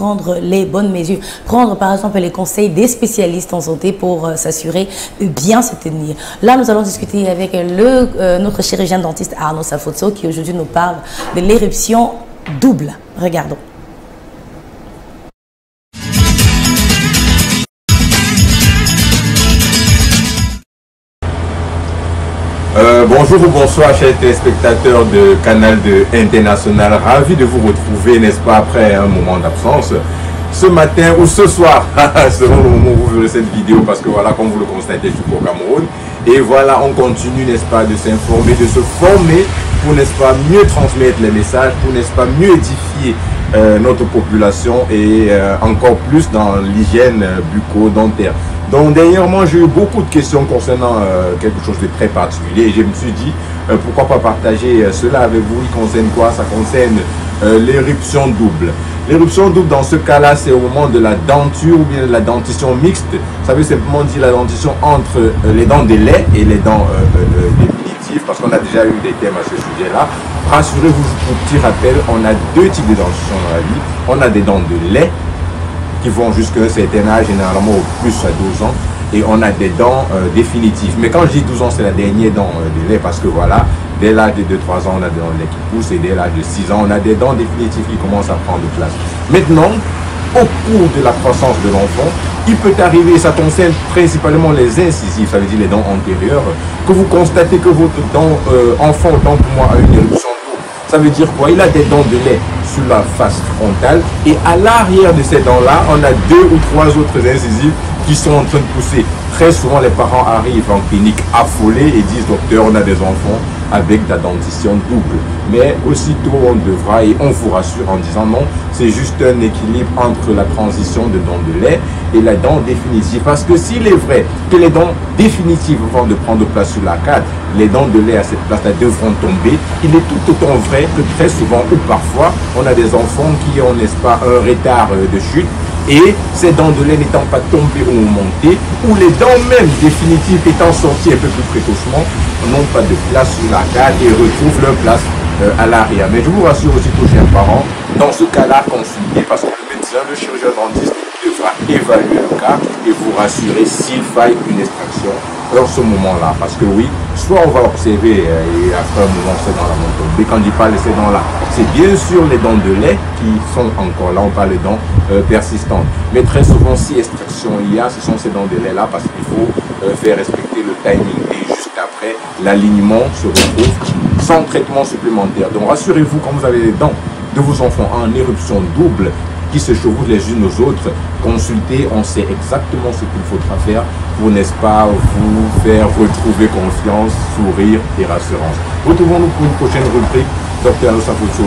prendre les bonnes mesures, prendre par exemple les conseils des spécialistes en santé pour s'assurer de bien se tenir. Là, nous allons discuter avec notre chirurgien dentiste Arnaud Safotso qui aujourd'hui nous parle de l'éruption double. Regardons. Bonjour ou bonsoir chers téléspectateurs de Canal International, ravi de vous retrouver, n'est-ce pas, après un moment d'absence, ce matin ou ce soir, selon le moment où vous verrez cette vidéo, parce que voilà, comme vous le constatez, je suis au Cameroun, et voilà, on continue, n'est-ce pas, de s'informer, de se former, pour, n'est-ce pas, mieux transmettre les messages, pour, n'est-ce pas, mieux édifier notre population et encore plus dans l'hygiène bucco-dentaire. Donc dernièrement, j'ai eu beaucoup de questions concernant quelque chose de très particulier et je me suis dit, pourquoi pas partager cela avec vous. Il concerne quoi? Ça concerne l'éruption double. L'éruption double, dans ce cas-là, c'est au moment de la denture ou bien de la dentition mixte. Ça veut simplement dire la dentition entre les dents de lait et les dents définitives, parce qu'on a déjà eu des thèmes à ce sujet-là. Rassurez-vous, pour petit rappel, on a deux types de dentition dans la vie. On a des dents de lait qui vont jusqu'à un certain âge, généralement au plus à 12 ans, et on a des dents définitives. Mais quand je dis 12 ans, c'est la dernière dent de lait, parce que voilà, dès l'âge de 2-3 ans, on a des dents de lait qui poussent, et dès l'âge de 6 ans, on a des dents définitives qui commencent à prendre place. Maintenant, au cours de la croissance de l'enfant, il peut arriver, ça concerne principalement les incisives, ça veut dire les dents antérieures, que vous constatez que votre dent enfant, autant pour moi, a une éruption. Ça veut dire quoi? Il a des dents de lait sur la face frontale et à l'arrière de ces dents-là, on a 2 ou 3 autres incisives qui sont en train de pousser. Très souvent, les parents arrivent en clinique affolés et disent: docteur, on a des enfants avec de la dentition double. Mais aussitôt, on devra, et on vous rassure en disant non, c'est juste un équilibre entre la transition de dents de lait et la dent définitive. Parce que s'il est vrai que les dents définitives vont de prendre place sur l'arcade, les dents de lait à cette place-là devront tomber, il est tout autant vrai que très souvent ou parfois, on a des enfants qui ont, n'est-ce pas, un retard de chute, et ces dents de lait n'étant pas tombées ou montées, ou les dents même définitives étant sorties un peu plus précocement, n'ont pas de place sur l'arcade et retrouvent leur place à l'arrière. Mais je vous rassure aussi, tous chers parents, dans ce cas-là, consultez, parce que le médecin, le chirurgien dentiste devra évaluer le cas et vous rassurer s'il faille une extraction dans ce moment-là. Parce que oui, soit on va observer et après un moment ces dents-là vont tomber. Quand je parle de ces dents-là, c'est bien sûr les dents de lait qui sont encore là, on parle de dents persistantes. Mais très souvent, si extraction il y a, ce sont ces dents de lait-là, parce qu'il faut faire respecter le timing et juste après, l'alignement se retrouve sans traitement supplémentaire. Donc rassurez-vous, quand vous avez les dents de vos enfants en éruption double qui se chevauchent les unes aux autres, consultez, on sait exactement ce qu'il faudra faire pour, n'est-ce pas, vous faire retrouver confiance, sourire et rassurance. Retrouvons-nous pour une prochaine rubrique. Dr. Arnaud Safotso